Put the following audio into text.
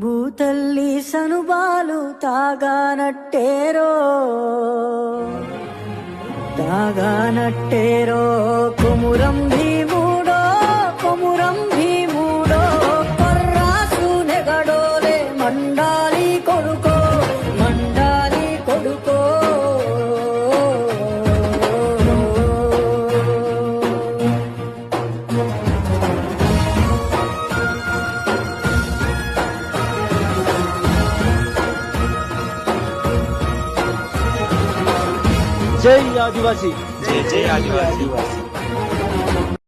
భూతల్లి సనుబాలు తాగానట్టేరో కొమురం భీముడో పర్రాసు నెగడోలే మండాలి కొడుకో జై ఆదివాసీ. జై జై ఆదివాసీ.